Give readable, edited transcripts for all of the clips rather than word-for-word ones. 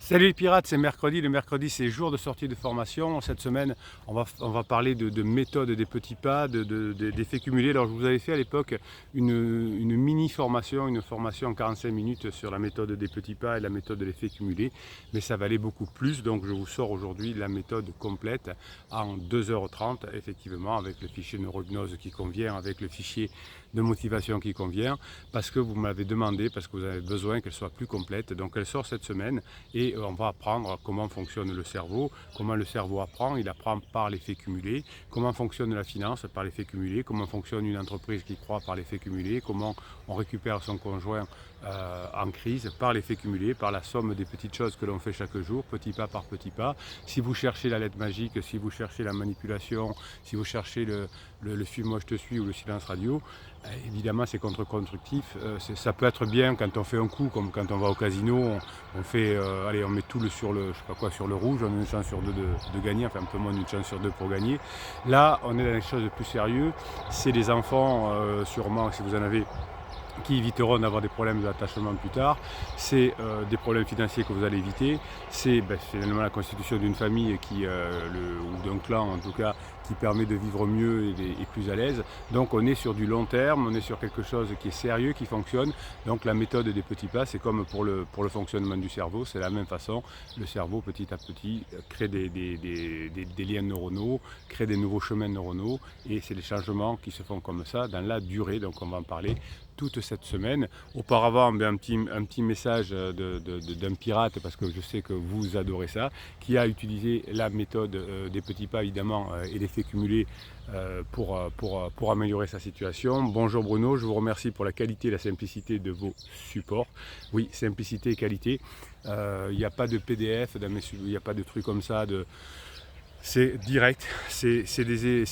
Salut les pirates, c'est mercredi. Le mercredi, c'est jour de sortie de formation. Cette semaine, on va parler de méthode des petits pas, d'effets cumulés. Alors, je vous avais fait à l'époque une mini-formation, une formation en 45 minutes sur la méthode des petits pas et la méthode de l'effet cumulé. Mais ça valait beaucoup plus, donc je vous sors aujourd'hui la méthode complète en 2h30, effectivement, avec le fichier neurohypnose qui convient, avec le fichier de motivation qui convient, parce que vous m'avez demandé, parce que vous avez besoin qu'elle soit plus complète. Donc, elle sort cette semaine et on va apprendre comment fonctionne le cerveau, comment le cerveau apprend, il apprend par l'effet cumulé, comment fonctionne la finance par l'effet cumulé, comment fonctionne une entreprise qui croît par l'effet cumulé, comment on récupère son conjoint en crise par l'effet cumulé, par la somme des petites choses que l'on fait chaque jour, petit pas par petit pas. Si vous cherchez la lettre magique, si vous cherchez la manipulation, si vous cherchez le film Moi je te suis ou le silence radio, évidemment c'est contre-constructif. Ça peut être bien quand on fait un coup, comme quand on va au casino, on fait, allez, on met tout sur le, je sais pas quoi, sur le rouge, on a une chance sur deux de gagner, enfin un peu moins d'une chance sur deux pour gagner. Là, on est dans quelque chose de plus sérieux. C'est les enfants, sûrement, si vous en avez, qui éviteront d'avoir des problèmes d'attachement plus tard, c'est des problèmes financiers que vous allez éviter, c'est finalement la constitution d'une famille ou d'un clan en tout cas, qui permet de vivre mieux et plus à l'aise. Donc on est sur du long terme, on est sur quelque chose qui est sérieux, qui fonctionne. Donc la méthode des petits pas, c'est comme pour le fonctionnement du cerveau, c'est la même façon. Le cerveau petit à petit crée des liens neuronaux, crée des nouveaux chemins neuronaux, et c'est les changements qui se font comme ça dans la durée. Donc on va en parler toute cette semaine. Auparavant, un petit message d'un pirate, parce que je sais que vous adorez ça, qui a utilisé la méthode des petits pas évidemment et l'effet cumulé pour améliorer sa situation. Bonjour Bruno, je vous remercie pour la qualité et la simplicité de vos supports. Oui, simplicité et qualité. Il n'y a pas de PDF, il n'y a pas de trucs comme ça. C'est direct, c'est des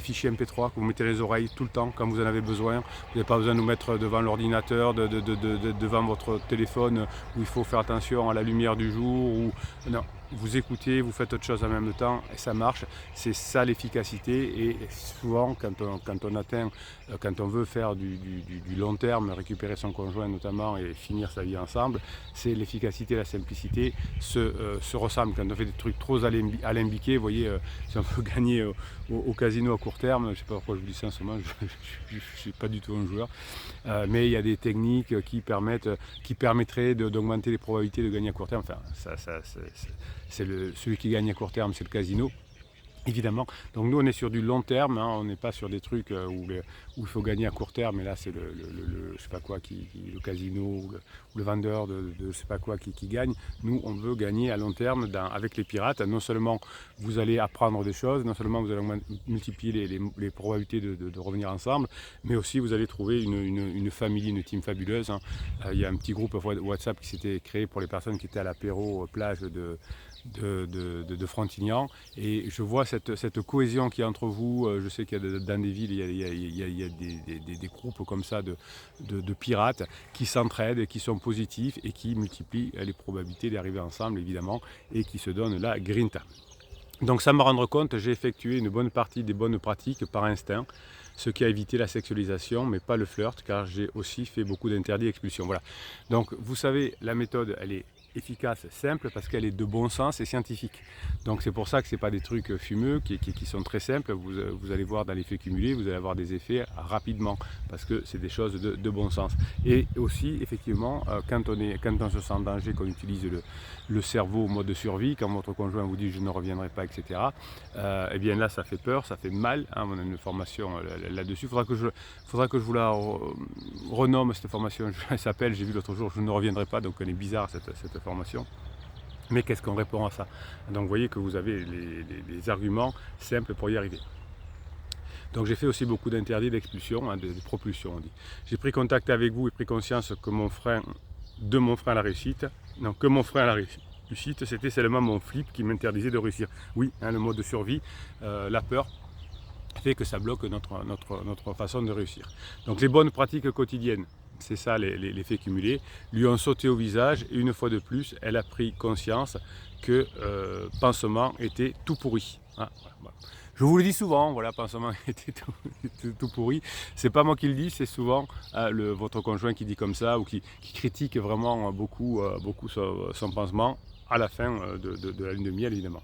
fichiers MP3 que vous mettez dans les oreilles tout le temps quand vous en avez besoin. Vous n'avez pas besoin de nous mettre devant l'ordinateur, devant votre téléphone où il faut faire attention à la lumière du jour. Non, vous écoutez, vous faites autre chose en même temps et ça marche. C'est ça l'efficacité, et souvent quand on veut faire du long terme, récupérer son conjoint notamment et finir sa vie ensemble, c'est l'efficacité et la simplicité se ressemblent. Quand on fait des trucs trop alambiqués, vous voyez, si on veut gagner au casino à court terme, je ne sais pas pourquoi je vous dis ça en ce moment, je ne suis pas du tout un joueur, mais il y a des techniques qui permettraient d'augmenter les probabilités de gagner à court terme. Enfin, celui qui gagne à court terme, c'est le casino. Évidemment, donc nous on est sur du long terme, hein. On n'est pas sur des trucs où il faut gagner à court terme, et là c'est je sais pas quoi, le casino ou le vendeur de je sais pas quoi qui gagne. Nous on veut gagner à long terme avec les pirates. Non seulement vous allez apprendre des choses, non seulement vous allez multiplier les probabilités de revenir ensemble, mais aussi vous allez trouver une famille, une team fabuleuse, hein. Il y a un petit groupe WhatsApp qui s'était créé pour les personnes qui étaient à l'apéro plage de Frontignan, et je vois cette cohésion qu'il y a entre vous. Je sais qu'il y a dans des villes, il y a des groupes comme ça de pirates qui s'entraident, qui sont positifs et qui multiplient les probabilités d'arriver ensemble évidemment, et qui se donnent la grinta. Donc sans me rendre compte, j'ai effectué une bonne partie des bonnes pratiques par instinct, ce qui a évité la sexualisation, mais pas le flirt, car j'ai aussi fait beaucoup d'interdits d'expulsion. Voilà. Donc vous savez, la méthode, elle est efficace, simple, parce qu'elle est de bon sens et scientifique. Donc c'est pour ça que ce n'est pas des trucs fumeux, qui sont très simples. Vous allez voir dans l'effet cumulé, vous allez avoir des effets rapidement, parce que c'est des choses de bon sens. Et aussi, effectivement, quand on se sent en danger, qu'on utilise le cerveau au mode de survie, quand votre conjoint vous dit je ne reviendrai pas, etc., eh bien là ça fait peur, ça fait mal, hein. On a une formation là-dessus. Faudra que je vous la renomme, cette formation. Elle s'appelle, j'ai vu l'autre jour, je ne reviendrai pas. Donc elle est bizarre cette formation. Mais qu'est-ce qu'on répond à ça? Donc vous voyez que vous avez les arguments simples pour y arriver. Donc j'ai fait aussi beaucoup d'interdits d'expulsion, hein, de propulsion on dit. J'ai pris contact avec vous et pris conscience que mon frein à la réussite, c'était seulement mon flip qui m'interdisait de réussir. Oui, hein, le mode de survie, la peur fait que ça bloque notre façon de réussir. Donc les bonnes pratiques quotidiennes, c'est ça l'effet cumulé, lui ont sauté au visage, et une fois de plus, elle a pris conscience que pansement était tout pourri. Hein, voilà. Je vous le dis souvent, voilà, pansement était tout pourri. C'est pas moi qui le dis, c'est souvent votre conjoint qui dit comme ça, ou qui critique vraiment beaucoup son pansement. à la fin de la lune de miel évidemment.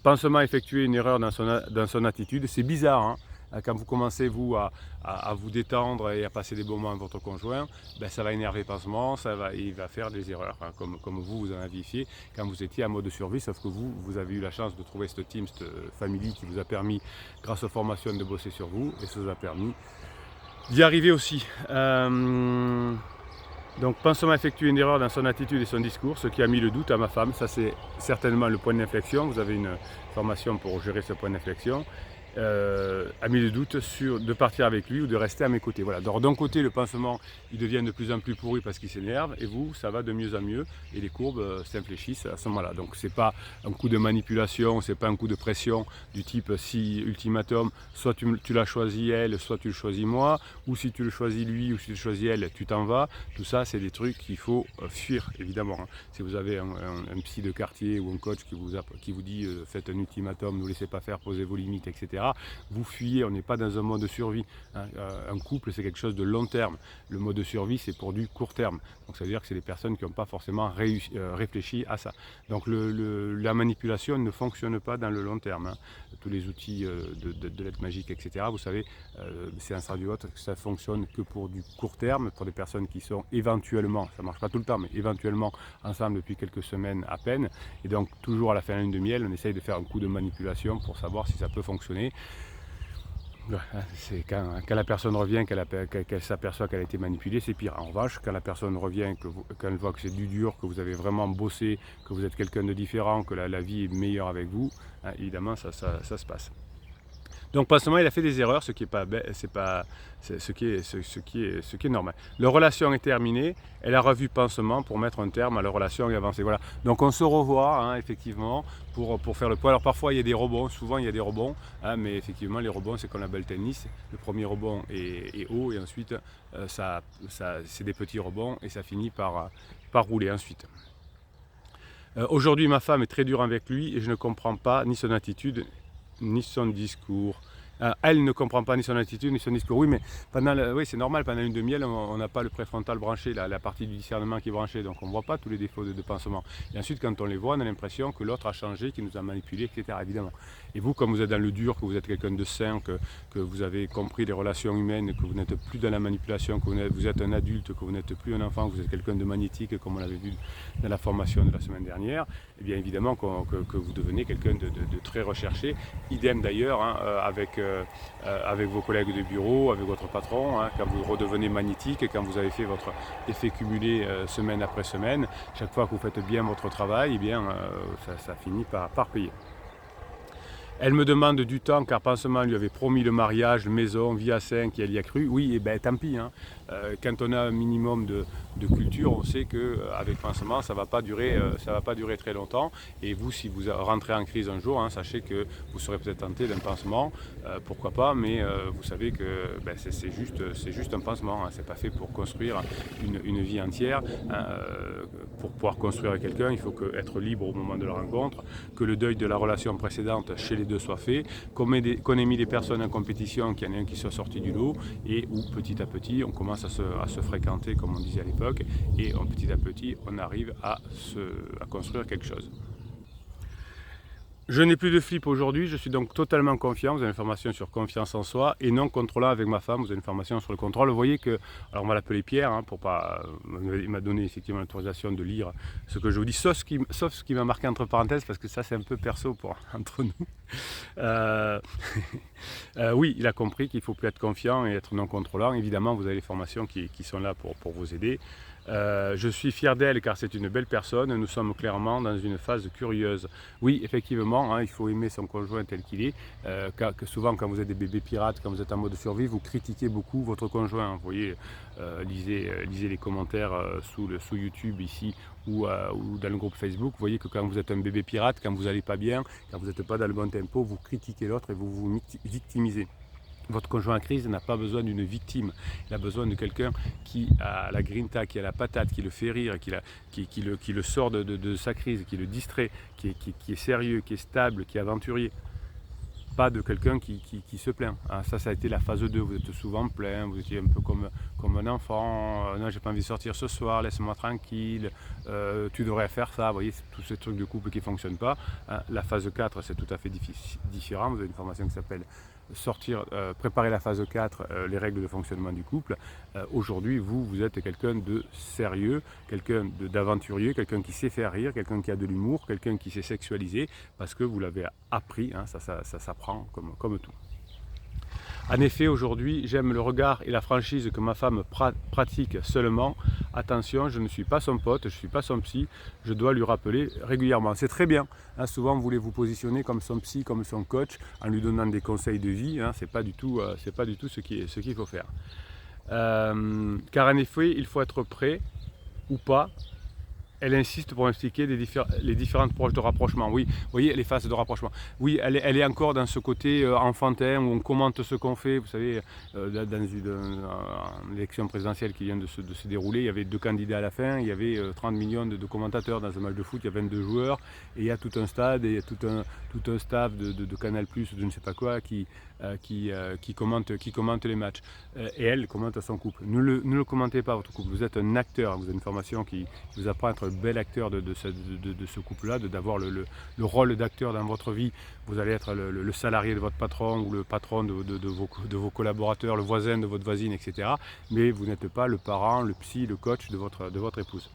Pansement effectuer une erreur dans son attitude, c'est bizarre, hein. Quand vous commencez vous à vous détendre et à passer des bons moments avec votre conjoint, ben, ça va énerver Pansement, il va faire des erreurs, hein, comme vous en aviez fait quand vous étiez en mode survie, sauf que vous avez eu la chance de trouver cette team, cette family qui vous a permis, grâce aux formations, de bosser sur vous, et ça vous a permis d'y arriver aussi. Donc Pansement effectue une erreur dans son attitude et son discours, ce qui a mis le doute à ma femme. Ça, c'est certainement le point d'inflexion. Vous avez une formation pour gérer ce point d'inflexion. A mis le doute de partir avec lui ou de rester à mes côtés. Voilà. Donc d'un côté, le Pansement, il devient de plus en plus pourri parce qu'il s'énerve, et vous, ça va de mieux en mieux, et les courbes s'infléchissent à ce moment-là. Donc c'est pas un coup de manipulation, c'est pas un coup de pression du type si ultimatum, soit tu l'as choisi elle, soit tu le choisis moi, ou si tu le choisis lui, ou si tu le choisis elle, tu t'en vas. Tout ça, c'est des trucs qu'il faut fuir, évidemment. Hein. Si vous avez un psy de quartier ou un coach qui vous dit faites un ultimatum, ne vous laissez pas faire, posez vos limites, etc., vous fuyez, on n'est pas dans un mode de survie. Hein. Un couple, c'est quelque chose de long terme. Le mode de survie, c'est pour du court terme. Donc ça veut dire que c'est des personnes qui n'ont pas forcément réfléchi à ça. Donc la manipulation ne fonctionne pas dans le long terme. Hein. Tous les outils de l'aide magique, etc., vous savez, c'est un radio autre, que ça fonctionne que pour du court terme, pour des personnes qui sont éventuellement, ça ne marche pas tout le temps, mais éventuellement ensemble depuis quelques semaines à peine. Et donc toujours à la fin de la lune de miel, on essaye de faire un coup de manipulation pour savoir si ça peut fonctionner. C'est quand la personne revient, qu'elle s'aperçoit qu'elle a été manipulée, c'est pire. En revanche, quand la personne revient, quand elle voit que c'est du dur, que vous avez vraiment bossé, que vous êtes quelqu'un de différent, que la vie est meilleure avec vous, hein, évidemment ça se passe. Donc Pansement, il a fait des erreurs, ce qui est normal. Leur relation est terminée, elle a revu Pansement pour mettre un terme à leur relation et avancer. Voilà. Donc on se revoit, hein, effectivement, pour faire le point. Alors parfois il y a des rebonds, souvent il y a des rebonds, hein, mais effectivement les rebonds, c'est comme la balle tennis. Le premier rebond est haut, et ensuite c'est des petits rebonds, et ça finit par rouler ensuite. Aujourd'hui, ma femme est très dure avec lui, et je ne comprends pas ni son attitude ni son discours. Elle ne comprend pas ni son attitude ni son discours. Oui, mais oui, c'est normal, pendant une demi-miel, on n'a pas le préfrontal branché, la partie du discernement qui est branchée, donc on ne voit pas tous les défauts de Pansement. Et ensuite, quand on les voit, on a l'impression que l'autre a changé, qu'il nous a manipulé, etc., évidemment. Et vous, comme vous êtes dans le dur, que vous êtes quelqu'un de sain, que vous avez compris les relations humaines, que vous n'êtes plus dans la manipulation, que vous êtes un adulte, que vous n'êtes plus un enfant, que vous êtes quelqu'un de magnétique, comme on l'avait vu dans la formation de la semaine dernière, et bien évidemment que vous devenez quelqu'un de très recherché. Idem d'ailleurs, hein, avec vos collègues de bureau, avec votre patron, hein, quand vous redevenez magnétique, quand vous avez fait votre effet cumulé semaine après semaine, chaque fois que vous faites bien votre travail, eh bien, ça finit par payer. Elle me demande du temps car Pansement lui avait promis le mariage, maison, vie à 5 et elle y a cru. Oui, et ben tant pis. Hein. Quand on a un minimum de culture, on sait qu'avec Pansement, ça ne va pas durer très longtemps. Et vous, si vous rentrez en crise un jour, hein, sachez que vous serez peut-être tenté d'un pansement, pourquoi pas, mais vous savez que c'est juste un pansement. Hein. C'est pas fait pour construire une vie entière. Hein. Pour pouvoir construire quelqu'un, il faut être libre au moment de la rencontre, que le deuil de la relation précédente chez les deux soit fait, qu'on ait mis des personnes en compétition, qu'il y en ait un qui soit sorti du lot, et où petit à petit on commence à se fréquenter comme on disait à l'époque, et petit à petit on arrive à construire quelque chose. Je n'ai plus de flip aujourd'hui, je suis donc totalement confiant. Vous avez une formation sur confiance en soi et non contrôlant avec ma femme. Vous avez une formation sur le contrôle. Vous voyez que, alors on va l'appeler Pierre, hein, pour pas, il m'a donné effectivement l'autorisation de lire ce que je vous dis, sauf ce qui m'a marqué entre parenthèses, parce que ça c'est un peu perso entre nous. Oui, il a compris qu'il faut plus être confiant et être non contrôlant. Évidemment, vous avez les formations qui sont là pour vous aider. Je suis fier d'elle car c'est une belle personne, nous sommes clairement dans une phase curieuse. Oui, effectivement, hein, il faut aimer son conjoint tel qu'il est, que souvent quand vous êtes des bébés pirates, quand vous êtes en mode survie, vous critiquez beaucoup votre conjoint. Vous voyez, lisez les commentaires sous YouTube ici ou dans le groupe Facebook, vous voyez que quand vous êtes un bébé pirate, quand vous n'allez pas bien, quand vous n'êtes pas dans le bon tempo, vous critiquez l'autre et vous vous victimisez. Votre conjoint en crise n'a pas besoin d'une victime, il a besoin de quelqu'un qui a la grinta, qui a la patate, qui le fait rire, qui le sort de sa crise, qui le distrait, qui est sérieux, qui est stable, qui est aventurier. pas de quelqu'un qui se plaint. Hein. Ça a été la phase 2, vous êtes souvent plein, vous étiez un peu comme un enfant, non j'ai pas envie de sortir ce soir, laisse-moi tranquille, tu devrais faire ça, vous voyez, c'est tous ces trucs de couple qui ne fonctionnent pas. Hein. La phase 4 c'est tout à fait différent, vous avez une formation qui s'appelle préparer la phase 4, les règles de fonctionnement du couple. Aujourd'hui, vous êtes quelqu'un de sérieux, quelqu'un d'aventurier, quelqu'un qui sait faire rire, quelqu'un qui a de l'humour, quelqu'un qui sait sexualiser, parce que vous l'avez appris, hein, ça s'apprend comme tout. En effet, aujourd'hui, j'aime le regard et la franchise que ma femme pratique seulement. Attention, je ne suis pas son pote, je ne suis pas son psy, je dois lui rappeler régulièrement. C'est très bien, hein, souvent vous voulez vous positionner comme son psy, comme son coach, en lui donnant des conseils de vie, hein, c'est pas du tout ce qu'il faut faire. Car en effet, il faut être prêt ou pas. Elle insiste pour expliquer les différentes approches de rapprochement. Oui, vous voyez, les phases de rapprochement. Oui, elle est encore dans ce côté enfantin où on commente ce qu'on fait. Vous savez, dans une élection présidentielle qui vient de se dérouler, il y avait 2 candidats à la fin, il y avait 30 millions de commentateurs dans un match de foot, il y a 22 joueurs, et il y a tout un stade, et il y a tout un staff de Canal+, de je ne sais pas quoi, qui commente les matchs. Et elle commente son couple. Ne le commentez pas, votre couple. Vous êtes un acteur, vous avez une formation qui vous apprend à être un bel acteur de ce couple-là, d'avoir le rôle d'acteur dans votre vie. Vous allez être le salarié de votre patron ou le patron de vos collaborateurs, le voisin de votre voisine, etc. Mais vous n'êtes pas le parent, le psy, le coach de votre épouse.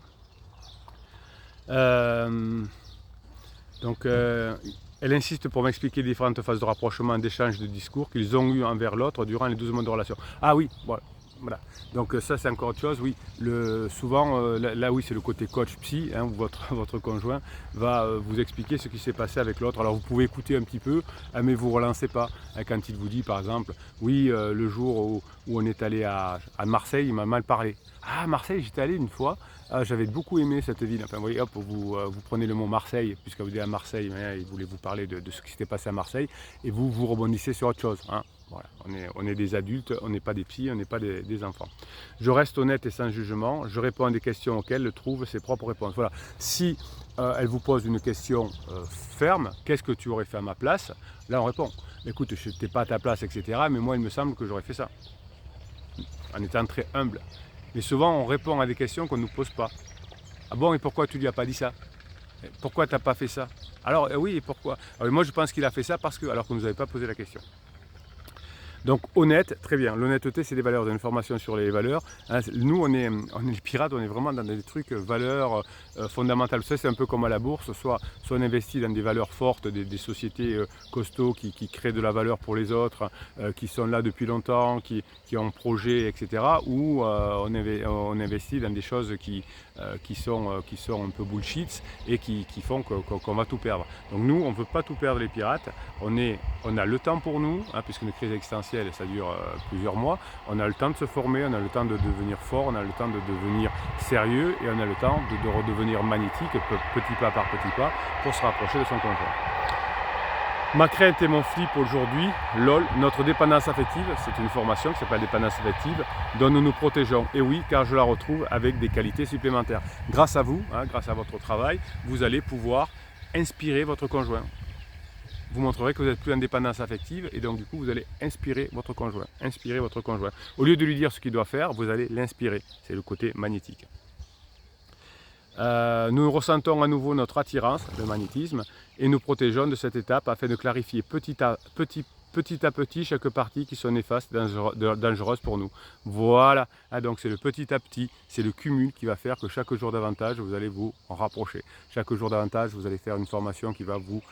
Elle insiste pour m'expliquer différentes phases de rapprochement, d'échange de discours qu'ils ont eu envers l'autre durant les 12 mois de relation. Ah oui, voilà. Donc ça c'est encore autre chose, oui. Souvent, là oui c'est le côté coach psy, hein, où votre conjoint va vous expliquer ce qui s'est passé avec l'autre. Alors vous pouvez écouter un petit peu, hein, mais vous ne relancez pas. Hein, quand il vous dit par exemple, oui le jour où on est allé à Marseille, il m'a mal parlé. Ah Marseille, j'étais allé une fois, j'avais beaucoup aimé cette ville. Enfin vous voyez, hop, vous prenez le mot Marseille, puisque vous êtes à Marseille, mais, il voulait vous parler de ce qui s'était passé à Marseille, et vous rebondissez sur autre chose. Hein. Voilà, on est des adultes, on n'est pas des psys, on n'est pas des enfants. Je reste honnête et sans jugement, je réponds à des questions auxquelles elle trouve ses propres réponses. Voilà. Si elle vous pose une question ferme, qu'est-ce que tu aurais fait à ma place? Là on répond, écoute, je n'étais pas à ta place, etc. Mais moi il me semble que j'aurais fait ça. En étant très humble. Mais souvent on répond à des questions qu'on ne nous pose pas. Ah bon, et pourquoi tu lui as pas dit ça? Pourquoi tu n'as pas fait ça? Alors oui, et pourquoi? Alors, moi je pense qu'il a fait ça parce que, alors qu'on ne nous avait pas posé la question. Donc honnête, très bien. L'honnêteté, c'est des valeurs. Vous avez une formation sur les valeurs. Hein, nous, on est les pirates, on est vraiment dans des trucs valeurs fondamentales. Ça, c'est un peu comme à la bourse. Soit on investit dans des valeurs fortes, des sociétés costauds qui créent de la valeur pour les autres, qui sont là depuis longtemps, qui ont un projet, etc. Ou on investit dans des choses qui sont un peu bullshit et qui font qu'on va tout perdre. Donc nous, on ne veut pas tout perdre les pirates. On a le temps pour nous, hein, puisque une crise existentielle, ça dure plusieurs mois. On a le temps de se former, on a le temps de devenir fort, on a le temps de devenir sérieux et on a le temps de redevenir magnétique, petit pas par petit pas, pour se rapprocher de son conjoint. Ma crainte et mon flip aujourd'hui, LOL, notre dépendance affective, c'est une formation qui s'appelle dépendance affective, dont nous nous protégeons. Et oui, car je la retrouve avec des qualités supplémentaires. Grâce à vous, hein, grâce à votre travail, vous allez pouvoir inspirer votre conjoint. Vous montrerez que vous n'êtes plus en dépendance affective et donc du coup vous allez inspirer votre conjoint. Inspirer votre conjoint. Au lieu de lui dire ce qu'il doit faire, vous allez l'inspirer. C'est le côté magnétique. Nous ressentons à nouveau notre attirance, le magnétisme, et nous protégeons de cette étape afin de clarifier petit à petit chaque partie qui sont néfastes, dangereuses pour nous. Voilà, ah, donc c'est le petit à petit, c'est le cumul qui va faire que chaque jour davantage vous allez vous en rapprocher. Chaque jour davantage vous allez faire une formation qui va vous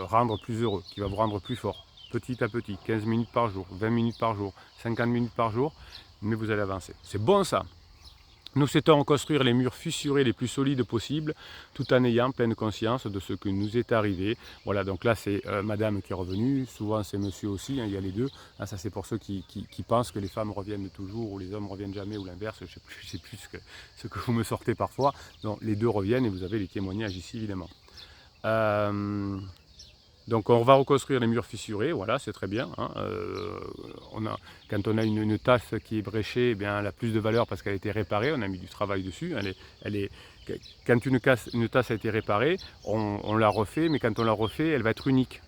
rendre plus heureux, qui va vous rendre plus fort. Petit à petit, 15 minutes par jour, 20 minutes par jour, 50 minutes par jour, mais vous allez avancer. C'est bon ça. Nous souhaitons reconstruire les murs fissurés les plus solides possibles, tout en ayant pleine conscience de ce que nous est arrivé. Voilà, donc là c'est madame qui est revenue, souvent c'est monsieur aussi, hein, il y a les deux. Hein, ça c'est pour ceux qui pensent que les femmes reviennent toujours ou les hommes reviennent jamais ou l'inverse, je ne sais plus ce que vous me sortez parfois. Non, les deux reviennent et vous avez les témoignages ici évidemment. Donc on va reconstruire les murs fissurés, voilà, c'est très bien. Hein. Quand on a une tasse qui est bréchée, eh bien, elle a plus de valeur parce qu'elle a été réparée, on a mis du travail dessus. Quand une tasse a été réparée, on la refait, mais quand on la refait, elle va être unique.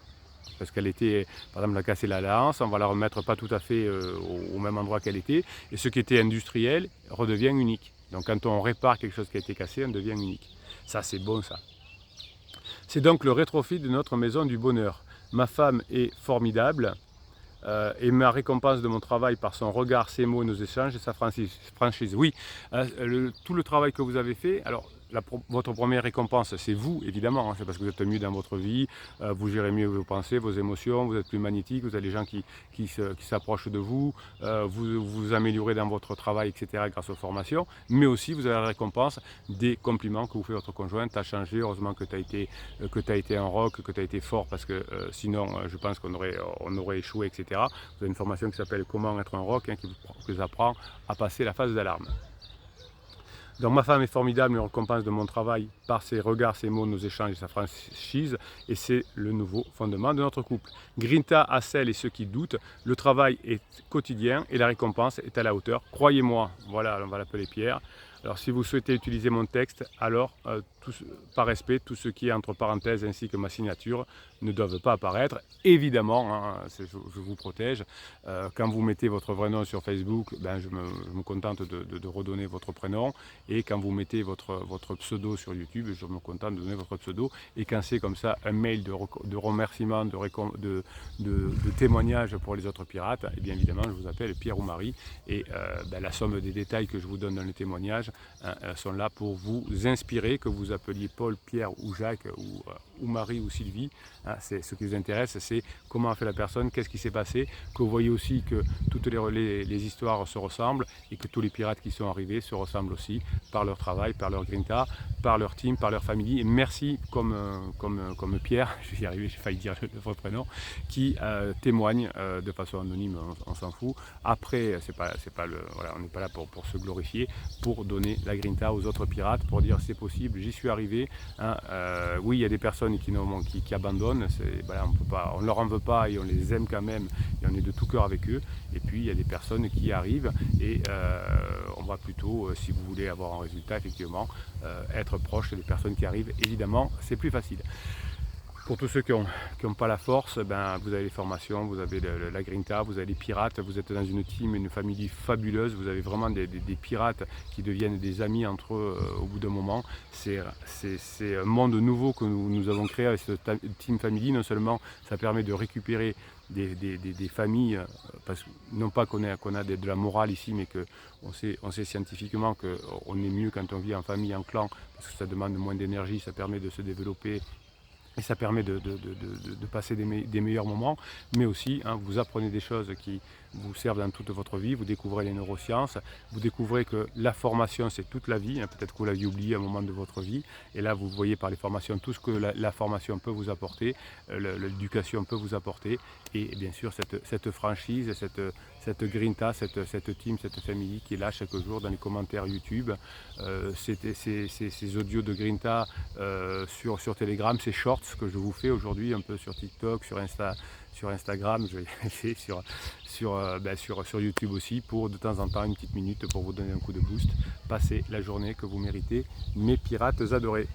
parce qu'elle était, par exemple, on a cassé la lance, on va la remettre pas tout à fait au même endroit qu'elle était, et ce qui était industriel redevient unique. Donc quand on répare quelque chose qui a été cassé, on devient unique. Ça, c'est bon, ça. C'est donc le rétrofit de notre maison du bonheur. Ma femme est formidable et ma récompense de mon travail par son regard, ses mots, nos échanges et sa franchise. Oui, tout le travail que vous avez fait, alors votre première récompense, c'est vous, évidemment, hein, c'est parce que vous êtes mieux dans votre vie, vous gérez mieux vos pensées, vos émotions, vous êtes plus magnétique, vous avez des gens qui s'approchent de vous, vous vous améliorez dans votre travail, etc. grâce aux formations, mais aussi vous avez la récompense des compliments que vous fait votre conjointe. Tu as changé, heureusement que tu as été un rock, que tu as été fort, parce que sinon, je pense qu'on aurait échoué, etc. Vous avez une formation qui s'appelle Comment être un rock, hein, qui vous apprend à passer la phase d'alarme. Donc ma femme est formidable, me récompense de mon travail par ses regards, ses mots, nos échanges et sa franchise, et c'est le nouveau fondement de notre couple. Grinta à celles et ceux qui doutent, le travail est quotidien et la récompense est à la hauteur. Croyez-moi, voilà, on va l'appeler Pierre. Alors si vous souhaitez utiliser mon texte, alors par respect, tout ce qui est entre parenthèses ainsi que ma signature ne doivent pas apparaître. Évidemment, hein, je vous protège. Quand vous mettez votre vrai nom sur Facebook, ben, je me contente de redonner votre prénom. Et quand vous mettez votre pseudo sur YouTube, je me contente de donner votre pseudo. Et quand c'est comme ça un mail de remerciement, de témoignage pour les autres pirates, et bien évidemment je vous appelle Pierre ou Marie. Et ben, la somme des détails que je vous donne dans le témoignage sont là pour vous inspirer, que vous appeliez Paul, Pierre ou Jacques ou Marie ou Sylvie. Hein, ce qui vous intéresse, c'est comment a fait la personne, qu'est-ce qui s'est passé, que vous voyez aussi que toutes les histoires se ressemblent et que tous les pirates qui sont arrivés se ressemblent aussi par leur travail, par leur grinta, par leur team, par leur famille. Et merci comme Pierre, je vais y arriver, j'ai failli dire votre prénom, qui témoigne de façon anonyme, on s'en fout. Après, voilà, on n'est pas là pour se glorifier, pour donner la grinta aux autres pirates, pour dire c'est possible, j'y suis arrivé. Hein, oui, il y a des personnes qui abandonnent, voilà, on ne leur en veut pas et on les aime quand même et on est de tout cœur avec eux. Et puis il y a des personnes qui arrivent et on va plutôt, si vous voulez avoir un résultat, effectivement, être proche des personnes qui arrivent. Évidemment, c'est plus facile. Pour tous ceux qui n'ont pas la force, ben, vous avez les formations, vous avez la grinta, vous avez les pirates, vous êtes dans une team, une famille fabuleuse, vous avez vraiment des pirates qui deviennent des amis entre eux au bout d'un moment. C'est un monde nouveau que nous avons créé avec cette team family. Non seulement ça permet de récupérer des familles, parce que non pas qu'on a de la morale ici, mais qu'on sait scientifiquement qu'on est mieux quand on vit en famille, en clan, parce que ça demande moins d'énergie, ça permet de se développer. Et ça permet de passer des meilleurs moments, mais aussi hein, vous apprenez des choses qui vous servent dans toute votre vie, vous découvrez les neurosciences, vous découvrez que la formation c'est toute la vie, hein, peut-être que vous l'aviez oublié à un moment de votre vie, et là vous voyez par les formations tout ce que la formation peut vous apporter, l'éducation peut vous apporter, et bien sûr cette franchise, cette grinta, cette team, cette famille qui est là chaque jour dans les commentaires YouTube, ces audios de grinta sur Telegram, ces shorts que je vous fais aujourd'hui un peu sur TikTok, sur Instagram, je vais essayer sur YouTube aussi, pour de temps en temps une petite minute pour vous donner un coup de boost. Passez la journée que vous méritez, mes pirates adorés.